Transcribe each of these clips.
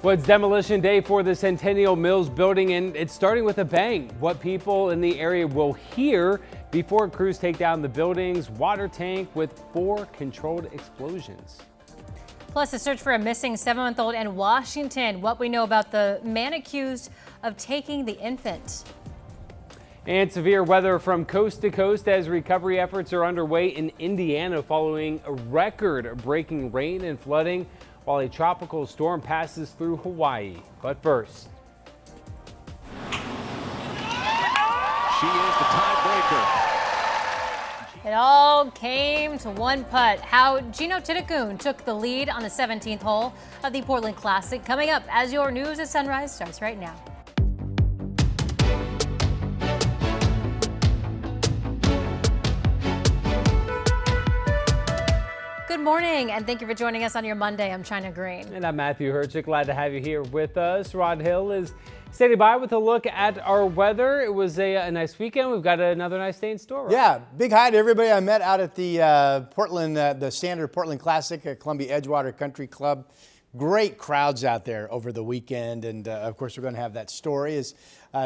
Well, it's demolition day for the Centennial Mills building, and it's starting with a bang. What people in the area will hear before crews take down the building's water tank with 4 controlled explosions. Plus, a search for a missing 7-month-old in Washington. What we know about the man accused of taking the infant. And severe weather from coast to coast as recovery efforts are underway in Indiana following record-breaking rain and flooding while a tropical storm passes through Hawaii. But first, she is the tiebreaker. It all came to one putt. How Gino Titicun took the lead on the 17th hole of the Portland Classic. Coming up as your news at sunrise starts right now. Good morning, and thank you for joining us on your Monday. I'm China Green. And I'm Matthew Herchick. Glad to have you here with us. Rod Hill is standing by with a look at our weather. It was a nice weekend. We've got another nice day in store. Right? Yeah, big hi to everybody I met out at the Portland, the Standard Portland Classic at Columbia Edgewater Country Club. Great crowds out there over the weekend, and of course we're going to have that story as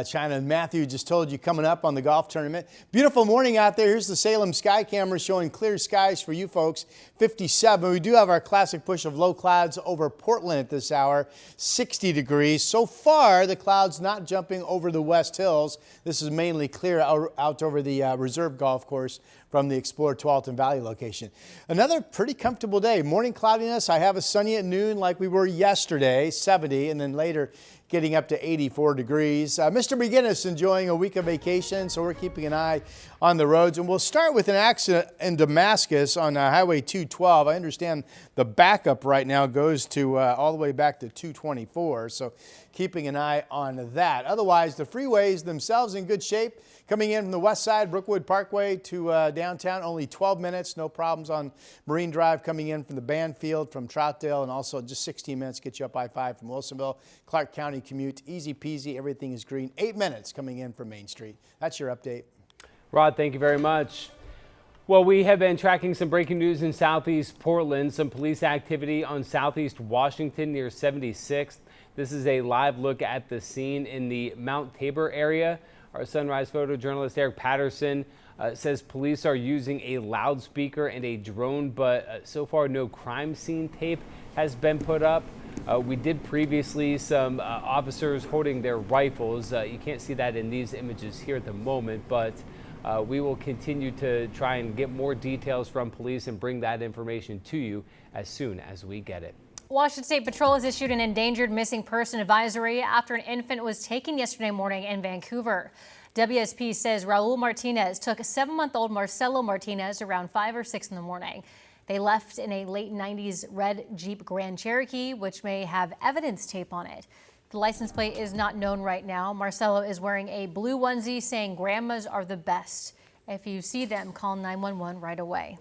China and Matthew just told you coming up on the golf tournament. Beautiful morning out there. Here's the Salem Sky Camera showing clear skies for you folks. 57. We do have our classic push of low clouds over Portland at this hour. 60 degrees. So far, the clouds not jumping over the West Hills. This is mainly clear out over the Reserve Golf Course from the Explorer Tualatin Valley location. Another pretty comfortable day. Morning cloudiness. I have a sunny at noon like we were yesterday, 70, and then later getting up to 84 degrees. Mr. McGinnis enjoying a week of vacation, so we're keeping an eye on the roads. And we'll start with an accident in Damascus on Highway 212. I understand the backup right now goes to all the way back to 224, so keeping an eye on that. Otherwise, the freeways themselves in good shape. Coming in from the west side, Brookwood Parkway to downtown, only 12 minutes, no problems on Marine Drive. Coming in from the Banfield, from Troutdale, and also just 16 minutes get you up I-5 from Wilsonville. Clark County commute, easy peasy, everything is green. 8 minutes coming in from Main Street. That's your update. Rod, thank you very much. Well, we have been tracking some breaking news in southeast Portland. Some police activity on southeast Washington near 76th. This is a live look at the scene in the Mount Tabor area. Our Sunrise photojournalist Eric Patterson says police are using a loudspeaker and a drone, but so far no crime scene tape has been put up. We did previously some officers holding their rifles. You can't see that in these images here at the moment, but we will continue to try and get more details from police and bring that information to you as soon as we get it. Washington State Patrol has issued an endangered missing person advisory after an infant was taken yesterday morning in Vancouver. WSP says Raul Martinez took 7-month-old Marcelo Martinez around 5 or 6 in the morning. They left in a late 90s red Jeep Grand Cherokee, which may have evidence tape on it. The license plate is not known right now. Marcelo is wearing a blue onesie saying grandmas are the best. If you see them, call 911 right away.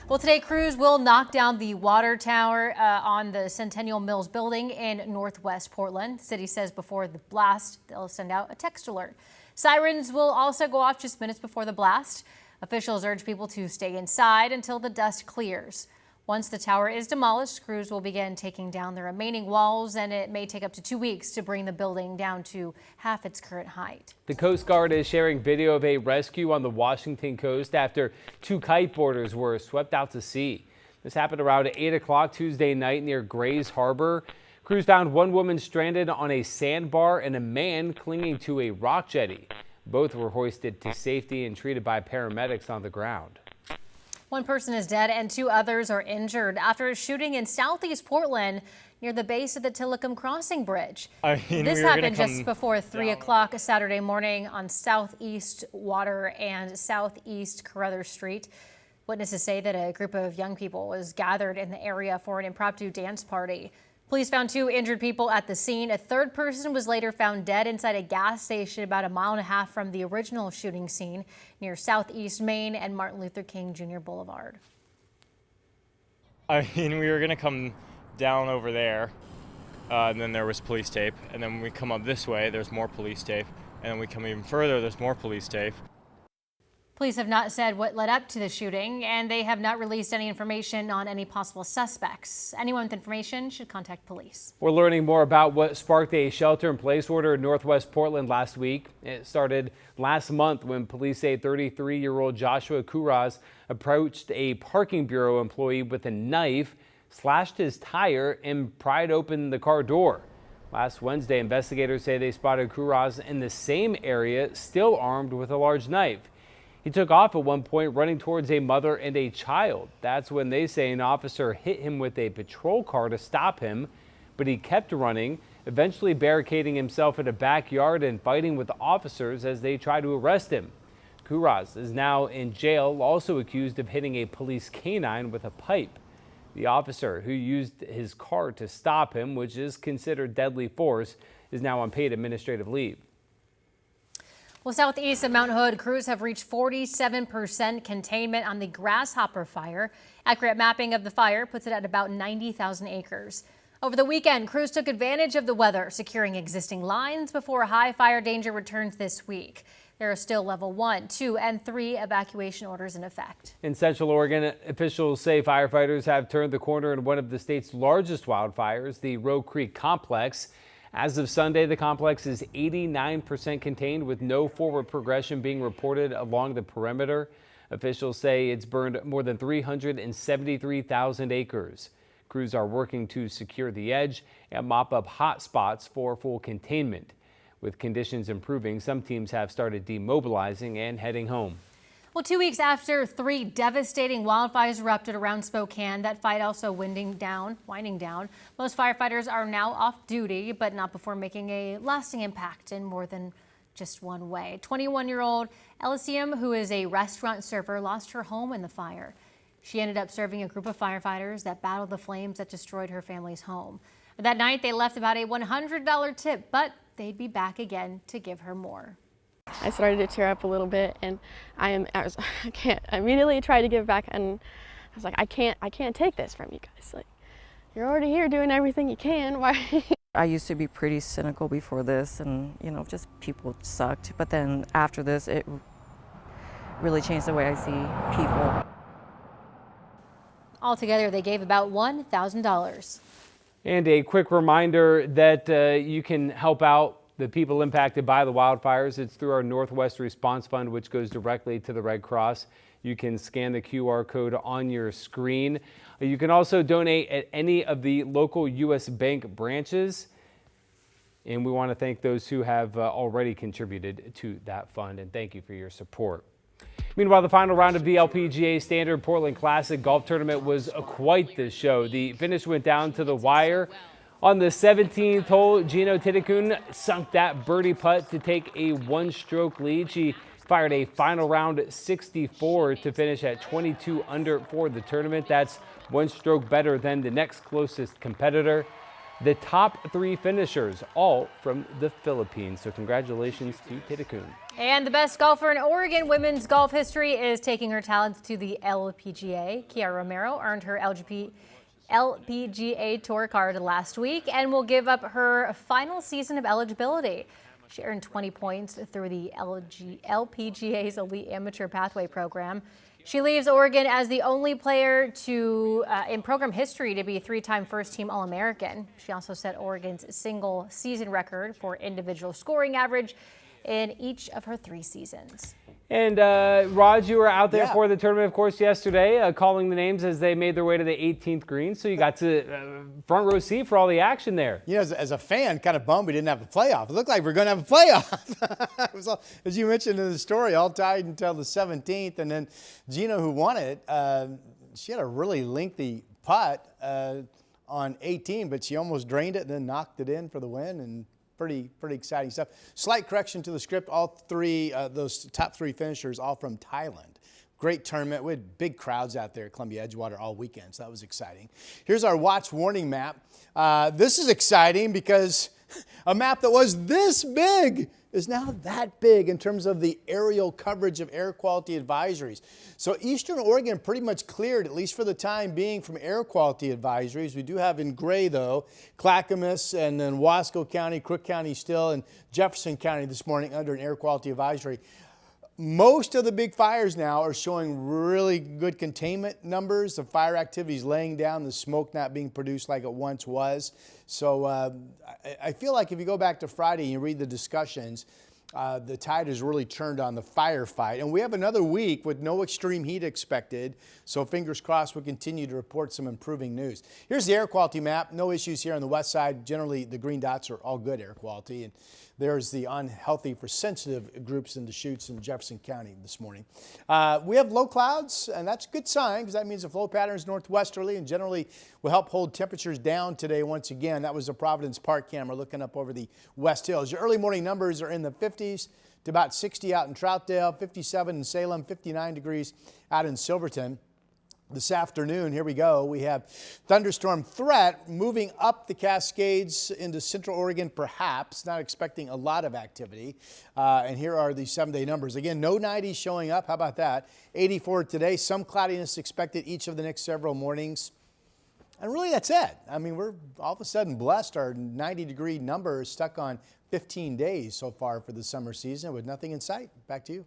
Well, today crews will knock down the water tower on the Centennial Mills building in northwest Portland. The city says before the blast, they'll send out a text alert. Sirens will also go off just minutes before the blast. Officials urge people to stay inside until the dust clears. Once the tower is demolished, crews will begin taking down the remaining walls, and it may take up to 2 weeks to bring the building down to half its current height. The Coast Guard is sharing video of a rescue on the Washington coast after 2 kiteboarders were swept out to sea. This happened around 8 o'clock Tuesday night near Grays Harbor. Crews found one woman stranded on a sandbar and a man clinging to a rock jetty. Both were hoisted to safety and treated by paramedics on the ground. 1 person is dead and 2 others are injured after a shooting in southeast Portland near the base of the Tillicum Crossing Bridge. This happened just before 3 o'clock Saturday morning on Southeast Water and Southeast Carruthers Street. Witnesses say that a group of young people was gathered in the area for an impromptu dance party. Police found 2 injured people at the scene. A 3rd person was later found dead inside a gas station about a 1.5 miles from the original shooting scene near Southeast Main and Martin Luther King Jr. Boulevard. We were going to come down over there, and then there was police tape. And then when we come up this way, there's more police tape. And then we come even further, there's more police tape. Police have not said what led up to the shooting, and they have not released any information on any possible suspects. Anyone with information should contact police. We're learning more about what sparked a shelter-in-place order in Northwest Portland last week. It started last month when police say 33-year-old Joshua Kuraz approached a parking bureau employee with a knife, slashed his tire, and pried open the car door. Last Wednesday, investigators say they spotted Kuraz in the same area, still armed with a large knife. He took off at one point, running towards a mother and a child. That's when they say an officer hit him with a patrol car to stop him, but he kept running, eventually barricading himself in a backyard and fighting with officers as they try to arrest him. Kuraz is now in jail, also accused of hitting a police canine with a pipe. The officer who used his car to stop him, which is considered deadly force, is now on paid administrative leave. Well, southeast of Mount Hood, crews have reached 47% containment on the Grasshopper fire. Accurate mapping of the fire puts it at about 90,000 acres. Over the weekend, crews took advantage of the weather, securing existing lines before high fire danger returns this week. There are still level 1, 2, and 3 evacuation orders in effect. In Central Oregon, officials say firefighters have turned the corner in one of the state's largest wildfires, the Roe Creek Complex. As of Sunday, the complex is 89% contained with no forward progression being reported along the perimeter. Officials say it's burned more than 373,000 acres. Crews are working to secure the edge and mop up hot spots for full containment. With conditions improving, some teams have started demobilizing and heading home. Well, 2 weeks after 3 devastating wildfires erupted around Spokane, that fight also winding down. Most firefighters are now off duty, but not before making a lasting impact in more than just one way. 21-year-old Elysium, who is a restaurant server, lost her home in the fire. She ended up serving a group of firefighters that battled the flames that destroyed her family's home. That night, they left about a $100 tip, but they'd be back again to give her more. I started to tear up a little bit, and I immediately tried to give back, and I was like, I can't take this from you guys. Like, you're already here doing everything you can. Why? I used to be pretty cynical before this, and just people sucked. But then after this, it really changed the way I see people. Altogether, they gave about $1,000. And a quick reminder that you can help out the people impacted by the wildfires. It's through our Northwest Response Fund, which goes directly to the Red Cross. You can scan the QR code on your screen. You can also donate at any of the local U.S. Bank branches. And we want to thank those who have already contributed to that fund. And thank you for your support. Meanwhile, the final round of the LPGA Standard Portland Classic Golf Tournament was quite the show. The finish went down to the wire. On the 17th hole, Gino Titicun sunk that birdie putt to take a one-stroke lead. She fired a final round 64 to finish at 22 under for the tournament. That's one stroke better than the next closest competitor. The top 3 finishers, all from the Philippines. So congratulations to Titicun. And the best golfer in Oregon women's golf history is taking her talents to the LPGA. Kiara Romero earned her LPGA Tour card last week and will give up her final season of eligibility. She earned 20 points through the LPGA's Elite Amateur Pathway program. She leaves Oregon as the only player in program history to be a 3-time first-team All-American. She also set Oregon's single season record for individual scoring average in each of her 3 seasons. And Raj, you were out there for the tournament, of course, yesterday, calling the names as they made their way to the 18th green. So you got to front row seat for all the action there. As a fan, kind of bummed we didn't have a playoff. It looked like we were going to have a playoff. It was all, as you mentioned in the story, all tied until the 17th. And then Gino, who won it, she had a really lengthy putt on 18, but she almost drained it and then knocked it in for the win. And pretty exciting stuff. Slight correction to the script. All 3, those top 3 finishers, all from Thailand. Great tournament. We had big crowds out there at Columbia Edgewater all weekend, so that was exciting. Here's our watch warning map. This is exciting because a map that was this big is now that big in terms of the aerial coverage of air quality advisories. So Eastern Oregon pretty much cleared, at least for the time being, from air quality advisories. We do have in gray, though, Clackamas and then Wasco County, Crook County still, and Jefferson County this morning under an air quality advisory. Most of the big fires now are showing really good containment numbers. The fire activity is laying down, the smoke not being produced like it once was. So I feel like if you go back to Friday and you read the discussions, the tide has really turned on the firefight. And we have another week with no extreme heat expected. So fingers crossed we'll continue to report some improving news. Here's the air quality map. No issues here on the west side. Generally, the green dots are all good air quality. And there's the unhealthy for sensitive groups in Deschutes in Jefferson County this morning. We have low clouds, and that's a good sign because that means the flow pattern is northwesterly and generally will help hold temperatures down today once again. That was the Providence Park camera looking up over the West Hills. Your early morning numbers are in the 50s to about 60 out in Troutdale, 57 in Salem, 59 degrees out in Silverton. This afternoon, here we go, we have thunderstorm threat moving up the Cascades into central Oregon, perhaps, not expecting a lot of activity. And here are the 7-day numbers. Again, no 90s showing up. How about that? 84 today, some cloudiness expected each of the next several mornings. And really, that's it. I mean, we're all of a sudden blessed. Our 90-degree number is stuck on 15 days so far for the summer season with nothing in sight. Back to you.